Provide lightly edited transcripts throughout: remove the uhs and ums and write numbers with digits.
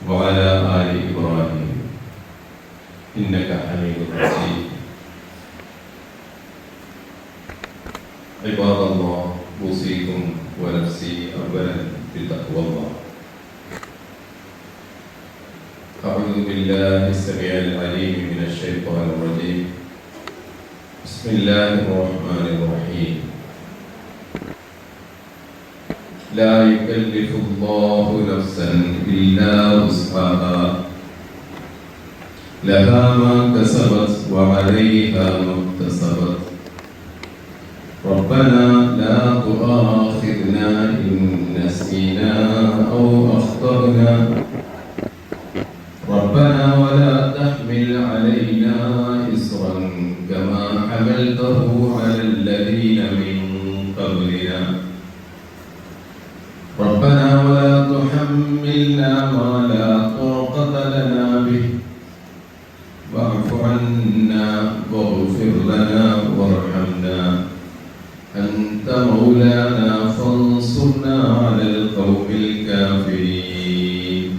وعلى آل إبراهيم إنك حميد مجيد. عباد الله، أوصيكم ونفسي أولا بتقوى الله. أعوذ بالله السميع العليم من الشيطان الرجيم. بسم الله الرحمن الرحيم. لا يكلف الله نفسا إلا وسعها لها ما كسبت وعليها ما اكتسبت ربنا لا تؤاخذنا إن نسينا أو أخطأنا ربنا ولا تحمل علينا إصرا كما حملته على الذين من قبلنا ربنا ولا تحملنا ما لا طاقة لنا به واعف عنا واغفر لنا وارحمنا أنت مولانا فانصرنا على القوم الكافرين.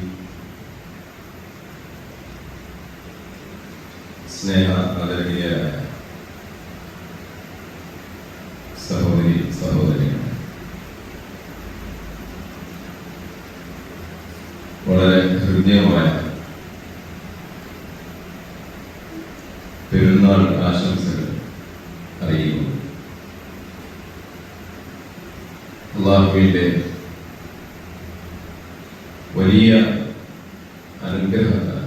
സ്നേഹ ആദരണീയരായ സഹോദരി സഹോദരികൾ, വളരെ ഹൃദ്യമായ പെരുന്നാൾ ആശംസകൾ അറിയിക്കുന്നു. അല്ലാഹുവിന്റെ വലിയ അനുഗ്രഹത്താൽ,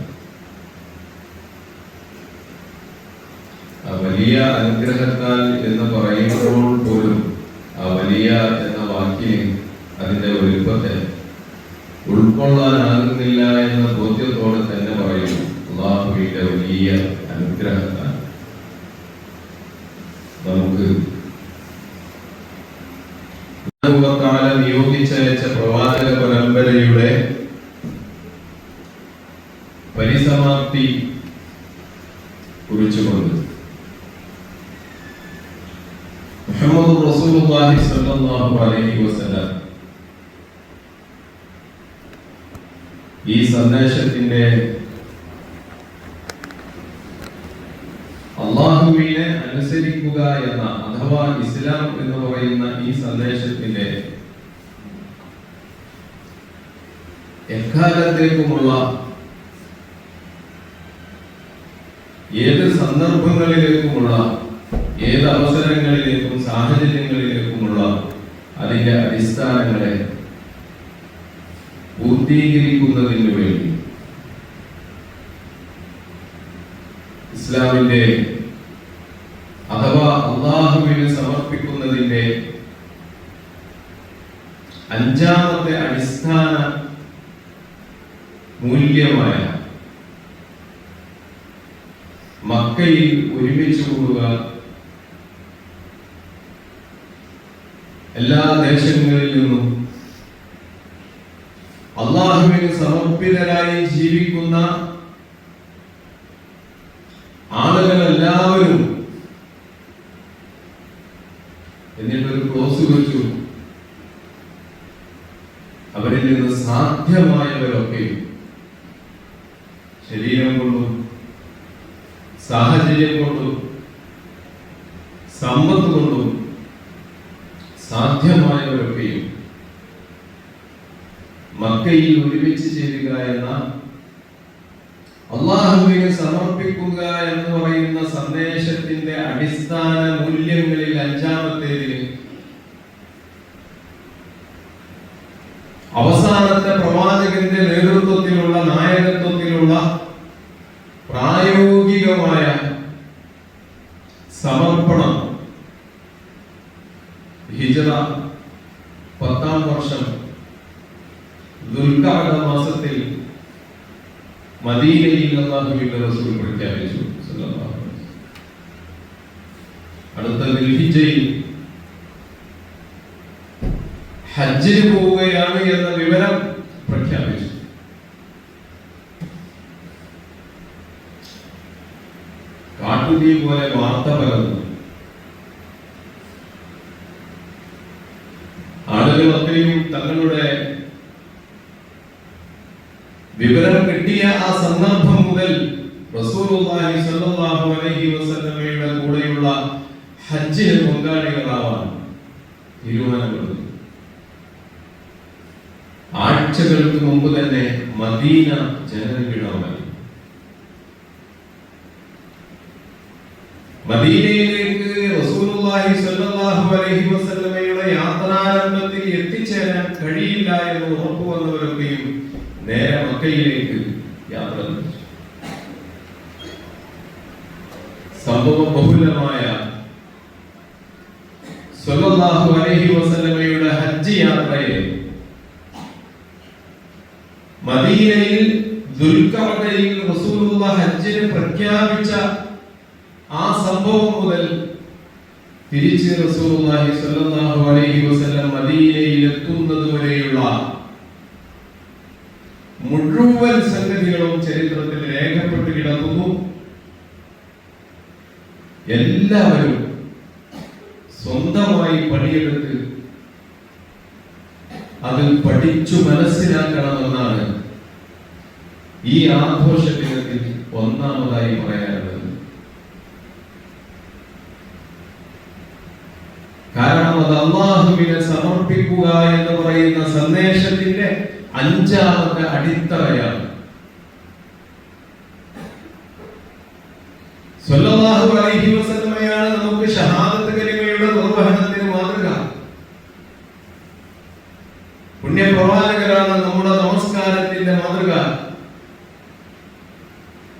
ആ വലിയ അനുഗ്രഹത്താൽ എന്ന് പറയുമ്പോൾ പോലും ആ വലിയ എന്ന വാക്കിന് അതിന്റെ വലുപ്പത്തെ ഉൾക്കൊള്ളാനാകുന്നില്ല എന്ന ബോധ്യത്തോടെ തന്നെ പറയുന്നു. അല്ലാഹുവിന്റെ വലിയ അനുഗ്രഹത്താൽ നമുക്ക് നിയോഗിച്ചയച്ച പ്രവാചക പരമ്പരയുടെ പരിസമാപ്തി കുറിച്ചുകൊണ്ട് മുഹമ്മദ് റസൂലുള്ളാഹി സ്വല്ലല്ലാഹു അലൈഹി വസല്ലം ഈ സന്ദേശത്തിന്റെ അല്ലാഹുവിനെ അനുസരിക്കുക എന്ന അഥവാ ഇസ്ലാം എന്ന് പറയുന്ന ഈ സന്ദേശത്തിന്റെ എക്കാലത്തേക്കുമുള്ള ഏത് സന്ദർഭങ്ങളിലേക്കുമുള്ള ഏത് അവസരങ്ങളിലേക്കും സാഹചര്യങ്ങളിലേക്കുമുള്ള അതിന്റെ അടിസ്ഥാനങ്ങളെ പൂർത്തീകരിക്കുന്നതിന് വേണ്ടി ഇസ്ലാമിന്റെ അഥവാ അല്ലാഹുവിന് സമർപ്പിക്കുന്നതിന്റെ അഞ്ചാമത്തെ അടിസ്ഥാന മൂല്യമായ മക്കയിൽ ഒരുമിച്ച് കൂടുക, എല്ലാ ദേശങ്ങളിൽ നിന്നും അല്ലാഹുവിന് സമർപ്പിതരായി ജീവിക്കുന്ന ആളുകളെല്ലാവരും എന്നിട്ടൊരു ക്ലോസ് വെച്ചു, അവരിൽ നിന്ന് സാധ്യമായവരൊക്കെ ശരീരം കൊണ്ടും സാഹചര്യം കൊണ്ടും സമ്പത്ത് കൊണ്ടും സാധ്യമായവരൊക്കെയും മക്കയിൽ ഒരുമിച്ച് ചേരുക എന്ന അല്ലാഹുവിനെ സമർപ്പിക്കുക എന്ന് പറയുന്ന സന്ദേശത്തിന്റെ അടിസ്ഥാന മൂല്യങ്ങളിൽ അഞ്ചാമത്തേതിന് അവസാനത്തെ പ്രവാചകന്റെ നേതൃത്വത്തിലുള്ള നായകത്വത്തിലുള്ള പ്രായോഗികമായ സമർപ്പണം ഹിജ്റ 10-ാം വർഷം ദുൽഖഅദ മാസത്തിൽ മദീനയിൽ അല്ലാഹുവിന്റെ റസൂൽ പ്രഖ്യാപിച്ചു. അടുത്ത ദുൽഹിജ്ജയിൽ ഹജ്ജിന് പോവുകയാണ് എന്ന വിവരം പ്രഖ്യാപിച്ചു. കാട്ടുതീ പോലെ വാർത്ത പരന്നു. ആളുകൾ അത്രയും തങ്ങളുടെ വിവരം കിട്ടിയ ആ സന്ദർഭം മുതൽ റസൂലുള്ളാഹി സ്വല്ലല്ലാഹു അലൈഹി വസല്ലമയുടെ കൂടെയുള്ള ഹജ്ജിന് പങ്കാളികളാവാൻ തീരുമാനമെടുത്തു. ആഴ്ചകൾക്ക് മുമ്പ് തന്നെ മദീന ജനനിബിഡമായി. മദീനയിലേക്ക് റസൂലുള്ളാഹി സ്വല്ലല്ലാഹു അലൈഹി വസല്ലമയുടെ യാത്രാരംഭത്തിൽ എത്തിച്ചേരാൻ കഴിയില്ല എന്ന് ഉറപ്പുവന്നവരൊക്കെയും നേരെ മക്കയിലേക്ക് യാത്ര തിരിച്ചു. സംഭവ ബഹുലമായ സ്വല്ലല്ലാഹു അലൈഹി വസല്ലമയുടെ ഹജ്ജ് യാത്രയെ മദീനയിൽ ദുൽഖഅദയിൽ റസൂലുള്ളാഹി ഹജ്ജിനെ പ്രഖ്യാപിച്ച ആ സംഭവം മുതൽ തിരിച്ച് റസൂലുള്ളാഹി സ്വല്ലല്ലാഹു അലൈഹി വസല്ലം മദീനയിൽ എത്തുന്നത് വരെയുള്ള മുഴുവൻ സംഗതികളും ചരിത്രത്തിൽ രേഖപ്പെട്ട് കിടക്കുന്നു. എല്ലാവരും സ്വന്തമായി പണിയെടുത്ത് അത് പഠിച്ചു മനസ്സിലാക്കണമെന്നാണ് ഈ ആഘോഷ ദിനത്തിൽ ഒന്നാമതായി പറയാനുള്ളത്. കാരണം അത് അല്ലാഹുവിനെ സമർപ്പിക്കുക എന്ന് പറയുന്ന സന്ദേശത്തിന്റെ അഞ്ചാമത്തെ അടിത്തറയാണ്. സ്വല്ലല്ലാഹു അലൈഹി വസല്ലമയാണ് നമുക്ക് ഷഹാദത്ത് കലിമയുടെ നിർവഹണത്തിന് മാതൃക. പുണ്യപ്രവാചകരാണ് നമ്മുടെ നമസ്കാരത്തിന്റെ മാതൃക.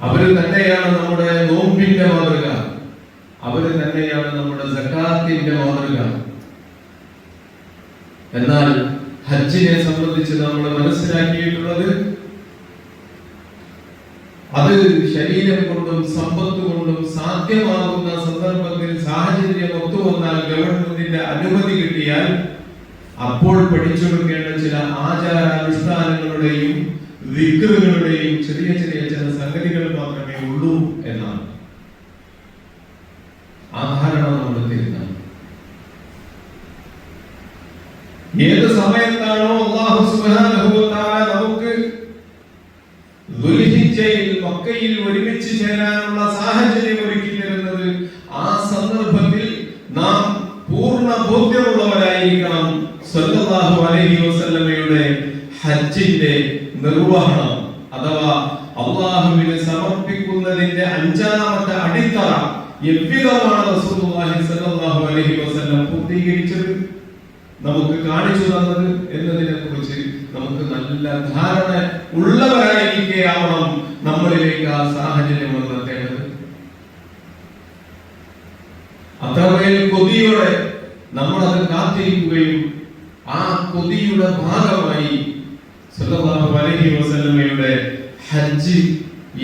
അവര് തന്നെയാണ് നമ്മുടെ നോമ്പിന്റെ മാതൃക. അവര് തന്നെയാണ് നമ്മുടെ സകാത്തിന്റെ മാതൃക. എന്നാൽ ഹജ്ജിനെ സംബന്ധിച്ച് നമ്മൾ മനസ്സിലാക്കിയിട്ടുള്ളത് അത് ശരീരം കൊണ്ടും സമ്പത്ത് കൊണ്ടും സാധ്യമാകുന്ന സന്ദർഭത്തിൽ സാഹചര്യം ഒത്തുവന്നാൽ ഗവൺമെന്റിന്റെ അനുമതി കിട്ടിയാൽ അപ്പോൾ പഠിച്ചെടുക്കേണ്ട ചില ആചാരാനുഷ്ഠാനങ്ങളുടെയും ദിക്റുകളുടെയും ചെറിയ ചെറിയ ചില സംഗതികൾ മാത്രമേ ഉള്ളൂ എന്നാണ് ആ ധാരണ നമ്മൾ തിരുത്താം. ഏത് സമയത്താണോ അല്ലാഹു സുബ്ഹാനഹു വ തആല നമുക്ക് ദുൽഹിജ്ജയിൽ മക്കയിൽ ഒരുമിച്ച് ചേരാനുള്ള സാഹചര്യം ഒരുക്കി തരുന്നത്, ആ സന്ദർഭത്തിൽ നാം പൂർണ്ണ ബോധ്യമുള്ളവരായിരിക്കണം സ്വല്ലല്ലാഹു അലൈഹി വസല്ലമയുടെ ഹജ്ജിന്റെ നിർവഹണം അഥവാ അല്ലാഹുവിനെ സമർപ്പിക്കുന്നതിന്റെ അഞ്ചാമത്തെ അടിത്തറ എவ்விதമാണ് റസൂലുള്ളാഹി സ്വല്ലല്ലാഹു അലൈഹി വസല്ലം പൂർത്തീകരിച്ചത്, നമുക്ക് കാണിച്ചു തന്നത് എന്നതിനെ കുറിച്ച് നമുക്ക് നല്ല ധാരണ ഉള്ളവരായിരിക്കണം നമ്മളിലേക്ക് ആ സാഹചര്യം വന്നെത്തേണ്ടത്. അത്രമേൽ കൊതിയോടെ നമ്മളത് കാത്തിരിക്കുകയും ആ കൊതിയുടെ ഭാഗമായി സ്വല്ലല്ലാഹു അലൈഹി വസല്ലമയുടെ ഹജ്ജ്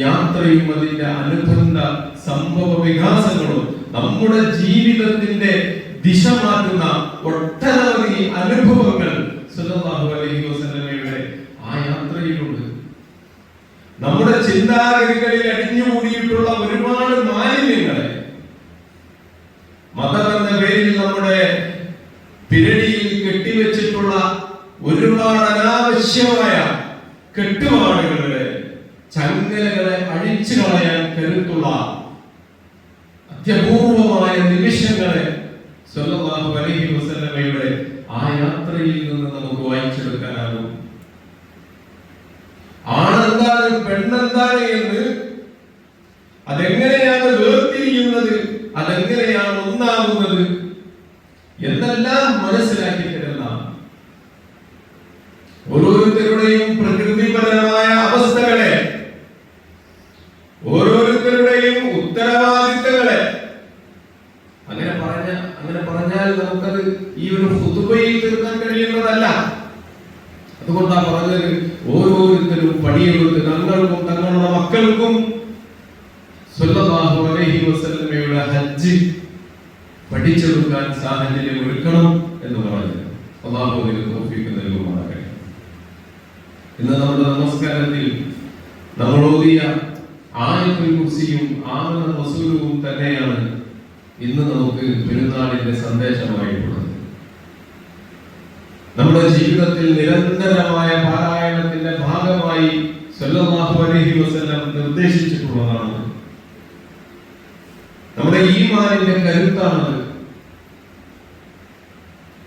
യാത്രയും അതിന്റെ അനുബന്ധ സംഭവ വികാസങ്ങളും നമ്മുടെ ജീവിതത്തിന്റെ ദിശ മാറ്റുന്ന ഒട്ടനവധി അനുഭവങ്ങൾ സ്വല്ലല്ലാഹു അലൈഹി വസല്ലമയുടെ ആ യാത്രയിലുണ്ട്. നമ്മുടെ ചിന്താഗതികളിൽ അടിഞ്ഞുകൂടിയിട്ടുള്ള ഒരുപാട് മാലിന്യങ്ങളെ മതമെന്ന പേരിൽ നമ്മുടെ പിരടിയിൽ കെട്ടിവെച്ചിട്ടുള്ള ഒരുപാട് അനാവശ്യമായ കെട്ടുപാടുകളുടെ ചങ്ങലകളെ അഴിച്ചു കളയാൻ കരുത്തുള്ള അത്യപൂർവമായ നിമിഷങ്ങളെ സ്വല്ലല്ലാഹു അലൈഹി വസല്ലമയുടെ ആ യാത്രയിൽ നിന്ന് നമുക്ക് വായിച്ചെടുക്കാനാകും. ആണെന്താണ് പെണ്ണെന്താണ് എന്ന്, അതെങ്ങനെയാണ് വേർതിരിയുന്നത്, അതെങ്ങനെയാണ് ഒന്നാകുന്നത് എന്നെല്ലാം മനസ്സിലാക്കി തരുന്ന ഓരോരുത്തരുടെയും പ്രകൃതിപരമായ അവസ്ഥകളെ, ഓരോരുത്തരുടെയും ഉത്തരവാദിത്തങ്ങളെ അങ്ങനെ പറഞ്ഞാൽ നമുക്കത് ഈ ഒരു ഖുതുബയിൽ തീർക്കാൻ കഴിയുന്നതല്ല. അതുകൊണ്ടാണ് പറഞ്ഞത് ഓരോരുത്തരും പണിയെടുത്ത് തങ്ങൾക്കും തങ്ങളുടെ മക്കൾക്കും സ്വല്ലല്ലാഹു അലൈഹി വസല്ലമയുടെ ഹജ്ജ് പഠിച്ചെടുക്കാൻ സാഹചര്യം ഒരുക്കണം എന്ന് പറഞ്ഞത്. അല്ലാഹു അതിന് തൗഫീഖ് നൽകുമാറാകട്ടെ. ഇന്ന് നമ്മുടെ നമസ്കാരത്തിൽ നമ്മൾ ഓതിയ ആയത്തുൽ കുർസിയും ആമന റസൂലും തന്നെയാണ് ഇന്ന് നമുക്ക് പെരുന്നാളിന്റെ സന്ദേശമായിട്ടുള്ളത്. നമ്മുടെ ജീവിതത്തിൽ നിരന്തരമായ പാരായണത്തിന്റെ ഭാഗമായി സല്ലല്ലാഹു അലൈഹി വസല്ലം നിർദ്ദേശിച്ചിട്ടുള്ളതാണ്. നമ്മുടെ ഈമാനിന്റെ കരുത്താണത്.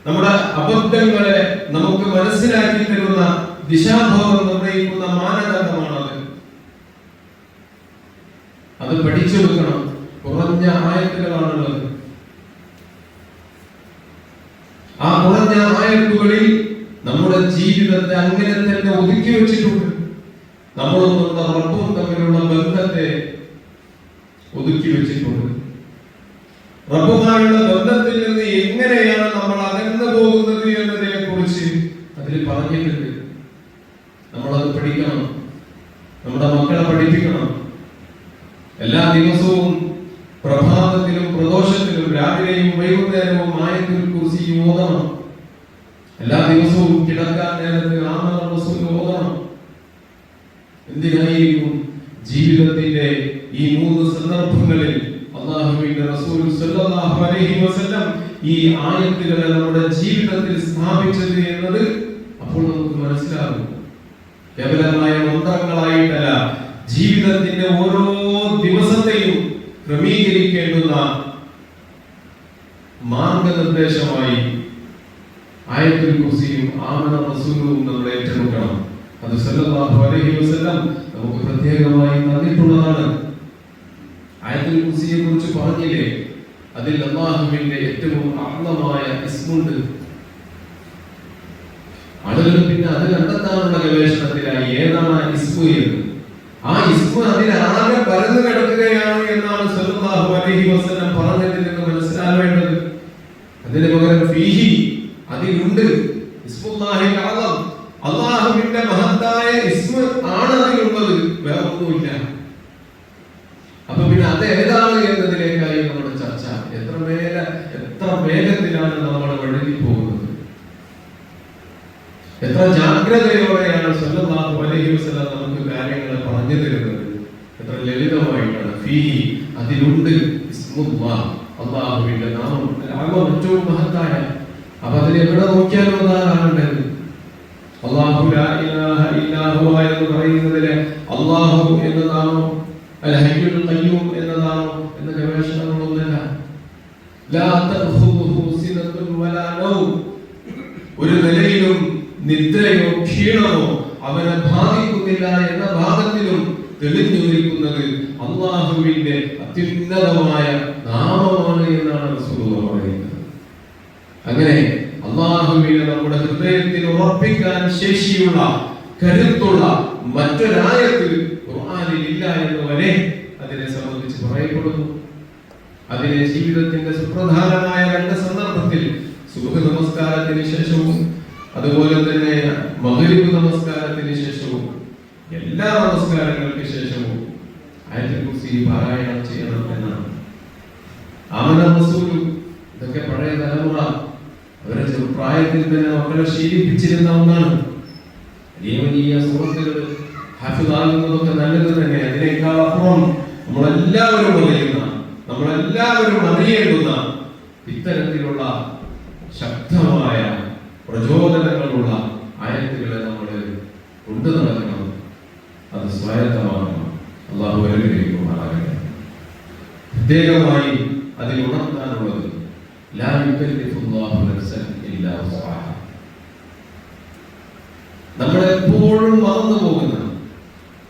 നമ്മുടെ അബദ്ധങ്ങളെ നമുക്ക് മനസ്സിലാക്കി തരുന്ന ദിശാബോധം നിർണ്ണയിക്കുന്ന മാനദണ്ഡമാണത്. അത് പഠിച്ചു വെക്കണം. കുറഞ്ഞ ആയത്തുകളാണുള്ളത്. ആ കുറഞ്ഞ ആയത്തുകളിൽ നമ്മുടെ ജീവിതത്തെ അങ്ങനെ തന്നെ ഒതുക്കി വെച്ചിട്ടുണ്ട്. നമ്മളും നമ്മുടെ റബ്ബും തമ്മിലുള്ള ബന്ധത്തെ ഒതുക്കി വെച്ചിട്ടുണ്ട്. റബ്ബുമായുള്ള ബന്ധത്തിൽ നിന്ന് എങ്ങനെയാണ് നമ്മൾ അകന്നു പോകുന്നത് എന്നതിനെ കുറിച്ച് അതിൽ പറഞ്ഞിട്ടുണ്ട്. നമ്മളത് പഠിക്കണം. നമ്മുടെ മക്കളെ പഠിപ്പിക്കണം. എല്ലാ ദിവസവും പ്രഭാതത്തിലും പ്രദോഷത്തിലും രാവിലെയും വൈകുന്നേരവും ആയത്തുൽ കുർസി ഓതണം. എല്ലാ ദിവസവും കിടക്കാൻ നേരത്ത് ആമന റസൂൽ ഓതണം. എന്തിനായിരിക്കും? ജീവിതത്തിന്റെ ഈ 3 സന്ദർഭങ്ങളിൽ അല്ലാഹുവിന്റെ റസൂൽ സല്ലല്ലാഹു അലൈഹി വസല്ലം ഈ ആയത്തുകളെ നമ്മുടെ ജീവിതത്തിൽ സ്ഥാപിച്ചത് എന്നത് അപ്പോൾ നമുക്ക് മനസ്സിലാകും. കേവലമായ മന്ത്രങ്ങളായിട്ടല്ല, ജീവിതത്തിന്റെ ഓരോ ദിവസത്തെയും ക്രമീകരിക്കേണ്ടുന്ന മാർഗനിർദ്ദേശമായി ആയത്തുൽ കുർസിയും ആമന റസൂലും നമ്മൾ ഏറ്റെടുക്കണം. അത് സല്ലല്ലാഹു അലൈഹി വസല്ലം നമുക്ക് പ്രത്യേകമായി തന്നിട്ടുള്ളതാണ്. ആയത്തുൽ കുർസിയെ കുറിച്ച് പറഞ്ഞില്ലേ, അതിൽ അല്ലാഹുവിന്റെ ഏറ്റവും അഅ്ലമായ ഇസ്മുണ്ട്. ആളുകൾ പിന്നെ അത് കണ്ടെത്താനുള്ള ഗവേഷണത്തിലായി ഏതാണ് ഇസ്മു എന്ന്. ആ ഇസ്മു അതിലാകെ പരന്നു കിടക്കുകയാണ് എന്നാണ് സല്ലല്ലാഹു അലൈഹി വസല്ലം പറഞ്ഞതിൽ നിന്ന് മനസ്സിലാവേണ്ടത്. അതിന് പകരം ഫീഹി, അതിലുണ്ട്. ഇസ്മുല്ലാഹിൽ അഅ്ലം, അല്ലാഹുവിന്റെ മഹത്തായ ഇസ്മു ആണ് അതിലുള്ളത്, വേറൊന്നുമില്ല. അപ്പൊ പിന്നെ അത് ഏതാണ് എന്നതിലേക്കായി നമ്മുടെ ചർച്ച. എത്ര വേഗത്തിലാണ് നമ്മൾ വഴുതി പോകുന്നത്. എത്ര ജാഗ്രതയോടെയാണ് സല്ലല്ലാഹു അലൈഹി വസല്ലം നമുക്ക് കാര്യങ്ങൾ പറഞ്ഞു തരുന്നത്. എത്ര ലളിതമായിട്ടാണ്. ഫീഹി, അതിലുണ്ട് ഇസ്മുല്ലാഹ്, അല്ലാഹുവിന്റെ നാമം, ഏറ്റവും മഹത്തായ. അപ്പൊ അതിൽ എവിടെ നോക്കിയാലും അതാണ് അല്ലാഹു ലാ ഇലാഹ ഇല്ലാ ഹുവ എന്ന് പറയുന്നതിലെ അല്ലാഹു എന്നതാണോ അൽ ഹയ്യുൽ ഖയ്യൂം എന്നതാണോ എന്ന ഗവേഷണങ്ങളൊന്നുമില്ല. ലാ തഖുദുഹു സിനത്തുൻ വലാ നൗം, ഒരു നിലയിലും നിദ്രയോ ക്ഷീണമോ അവനെ ബാധിക്കുന്നില്ല എന്ന ഭാഗത്തിലും തെളിഞ്ഞു നിൽക്കുന്നത് അല്ലാഹുവിന്റെ അത്യുന്നതമായ നാമമാണ് എന്നാണ് റസൂലുള്ളാഹി പറയുന്നത്. അങ്ങനെ അല്ലാഹുവിനെ നമ്മുടെ ഹൃദയത്തിൽ ഉറപ്പിക്കാൻ ശേഷിയുള്ള കരുത്തുള്ള മറ്റൊരായത്ത് ഖുർആനിൽ ഇല്ല എന്ന് വരെ അതിനെ സംബന്ധിച്ച് പറയപ്പെടുന്നു. അതിനെ ജീവിതത്തിന്റെ സുപ്രധാനമായ 2 സന്ദർഭത്തിൽ സുബ്ഹ് നമസ്കാരത്തിന് ശേഷവും അതുപോലെ തന്നെ മഗ്രിബ് നമസ്കാരത്തിന് ശേഷവും എല്ലാ നമസ്കാരങ്ങൾക്ക് ശേഷവും ആയത്തുൽ കുർസി പാരായണം ചെയ്യണം എന്നാണ്. ആമന റസൂൽ, ഇതൊക്കെ പഴയ തലമുറ അവരെ ചെറുപ്രായത്തിൽ തന്നെ മക്കളെ ശീലിപ്പിച്ചിരുന്ന ഒന്നാണ്. വലിയ സൂറത്തുകൾ ഹാഫിളാകുന്നതൊക്കെ നല്ലത് തന്നെ. അതിനേക്കാൾ അപ്പുറം നമ്മളെല്ലാവരും അറിയേണ്ടുന്ന ഇത്തരത്തിലുള്ള ശക്തമായ പ്രചോദനങ്ങളുള്ള ആയത്തുകളെ നമ്മൾ കൊണ്ടു നടക്കണം. അത് സ്വായത്തമാകണം. അല്ലാഹു അനുഗ്രഹിക്കുമാറാകട്ടെ. പ്രത്യേകമായി അതിൽ ഉണർത്താനുള്ളത് ലാ യുകല്ലിഫുല്ലാഹു നഫ്സൻ ഇല്ലാ വസ്അഹാ. നമ്മൾ എപ്പോഴും മറന്നു പോകുന്ന,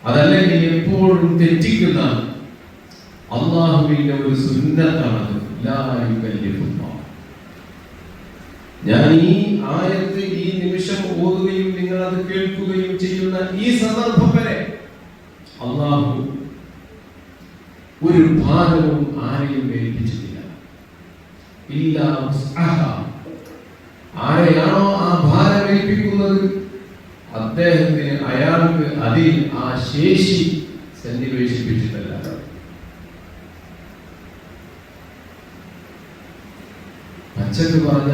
അതല്ലെങ്കിൽ എപ്പോഴും തെറ്റിക്കുന്ന അല്ലാഹുവിന്റെ ഒരു സുന്നത്താണ് ലാ യുകല്ലിഫുല്ലാഹ്. ഞാൻ ഈ ആയത്ത് ഈ നിമിഷം ഓതുകയും നിങ്ങൾ അത് കേൾക്കുകയും ചെയ്യുന്ന ഈ സന്ദർഭം വരെ അല്ലാഹു ഒരു ഭാരവും ആരെയും ഏൽപ്പിച്ചിട്ടില്ല. ഇല്ലാ വസ്അഹാ. ആരെയാണോ ആ ഭാരം ഏൽപ്പിക്കുന്നത് അദ്ദേഹത്തിന് അയാൾക്ക് അതിൽ ആ ശേഷി സന്നിവേശിപ്പിച്ചിട്ടല്ല. പച്ചക്ക് പറഞ്ഞ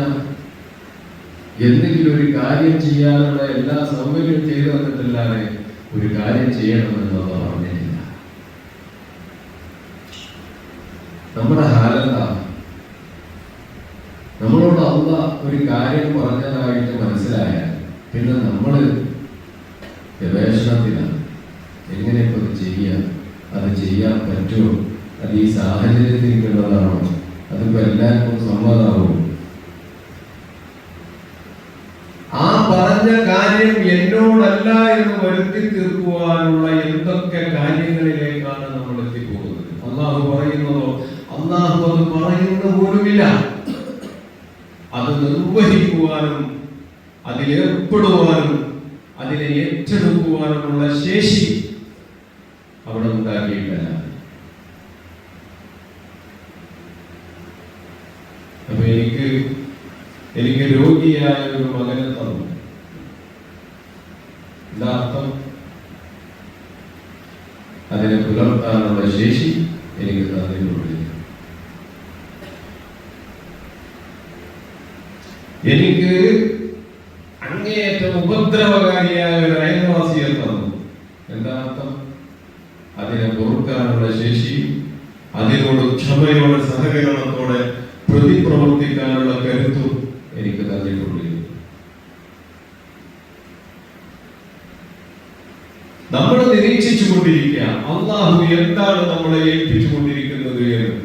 എന്തെങ്കിലും ഒരു കാര്യം ചെയ്യാനുള്ള എല്ലാ സൗകര്യവും ചെയ്തു തന്നിട്ടല്ലാതെ ഒരു കാര്യം ചെയ്യണമെന്നുള്ള പറഞ്ഞിട്ടില്ല. നമ്മുടെ ഹാലെന്താ? നമ്മളോട് അല്ലാഹ് ഒരു കാര്യം പറഞ്ഞതായിട്ട് മനസ്സിലായാൽ പിന്നെ നമ്മള് ഗവേഷണത്തിലാണ്. എങ്ങനെ ഇപ്പൊ അത് ചെയ്യാം, അത് ചെയ്യാൻ പറ്റുമോ, അത് ഈ സാഹചര്യത്തിലുള്ളതാണോ, അതിപ്പോ എല്ലാവർക്കും സമ്മതമാവും. ആ പറഞ്ഞ കാര്യം എന്നോടല്ല എന്ന് വരുത്തി തീർക്കുവാനുള്ള എന്തൊക്കെ കാര്യങ്ങളിലേക്കാണ് നമ്മൾ എത്തിപ്പോകുന്നത്. അള്ളാഹു പറയുന്നതോ, അള്ളാഹു അത് പറയുന്ന പോലുമില്ല. അത് നിർവഹിക്കുവാനും അതിലേർപ്പെടുവാനും അതിനെ ഏറ്റെടുക്കുവാനുമുള്ള ശേഷി അവിടെ ഉണ്ടാക്കിയിട്ടില്ല. അപ്പൊ എനിക്ക് രോഗിയായ ഒരു മകനെ തന്നു. എന്താ അർത്ഥം? അതിനെ പുലർത്താനുള്ള ശേഷി എനിക്ക് തന്നിട്ടുണ്ട്. എനിക്ക് അങ്ങേയറ്റം ഉപദ്രവകാരിയായ ഒരു അയൽവാസിയെ തന്നു. എന്താ അർത്ഥം? അതിനെ പൊറുക്കാനുള്ള ശേഷി, അതിനോട് ക്ഷമയോടെ സഹകരണത്തോടെ പ്രതിപ്രവർത്തിക്കാനുള്ള കരുത്തും എനിക്ക് തന്നിട്ടുണ്ട്. നമ്മൾ നിരീക്ഷിച്ചു കൊണ്ടിരിക്കുക അള്ളാഹു എന്താണ് നമ്മളെ ഏൽപ്പിച്ചുകൊണ്ടിരിക്കുന്നത് എന്ന്.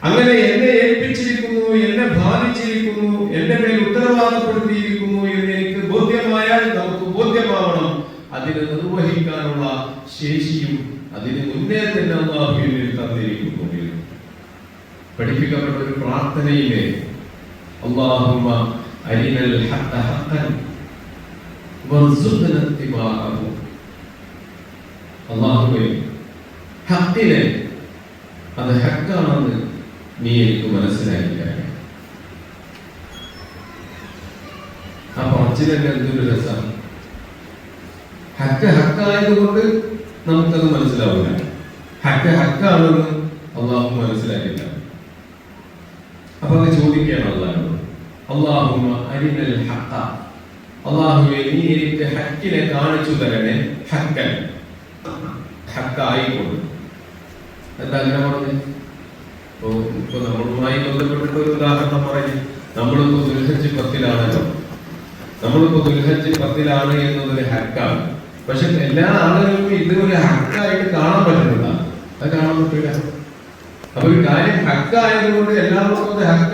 അങ്ങനെ എന്നെ ഏൽപ്പിച്ചിരിക്കുന്നു, എന്നെ ബാധിച്ചിരിക്കുന്നു, എന്റെ മേൽ ഉത്തരവാദപ്പെടുത്തിയിരിക്കുന്നു എന്ന് എനിക്ക് ബോധ്യമായാൽ നമുക്ക് ബോധ്യമാവണം അതിനെ നിർവഹിക്കാനുള്ള ശേഷിയും അതിന് മുന്നേ തന്നെ അള്ളാഹു എന്നിൽ തന്നിരിക്കുന്നു. പഠിപ്പിക്കപ്പെട്ട ഒരു പ്രാർത്ഥനയിലെ അല്ലാഹുമ്മ അരിനൽ ഹഖ ഹഖൻ വർസുഖ്നാ ഇത്തിബാഅഹു. അല്ലാഹുവേ, ഹഖിനെ അത് ഹഖാണെന്ന് നീ എനിക്ക് മനസ്സിലാക്കിയാൽ. ആ പറച്ചിലൊക്കെ എന്തൊരു രസമാണ്. ഹഖ് ഹഖായതുകൊണ്ട് നമുക്കത് മനസ്സിലാവില്ല. ഹഖ് ഹഖാണെന്ന് അള്ളാഹു മനസ്സിലാക്കില്ല. അപ്പൊ അത് ചോദിക്കുകയാണ് അള്ളാഹുവോട്, അല്ലാഹുമ്മ അരിനൽ ഹഖ, അല്ലാഹുവേ നീ എനിക്ക് ഹഖിനെ കാണിച്ചു തരണേ. ഹഖൻ, ഹഖായിക്കൊണ്ട്. എന്താ അങ്ങനെ പറഞ്ഞത്? ഇപ്പൊ നമ്മളുമായി ബന്ധപ്പെട്ടിട്ട് ഒരു ഉദാഹരണം പറയും. നമ്മളിപ്പോ ദുൽഹജ്ജ് 10-ലാണല്ലോ. നമ്മളിപ്പോ ദുൽഹജ്ജ് 10-ലാണ് എന്നതൊരു ഹക്കാണ്. പക്ഷെ എല്ലാ ആളുകൾക്കും ഇത് ഒരു ഹക്കായിട്ട് കാണാൻ പറ്റുന്നില്ല. അത് കാണാൻ പറ്റില്ല. അപ്പൊ ഒരു കാര്യം ഹക്കായതുകൊണ്ട് എല്ലാവർക്കും അത് ഹക്ക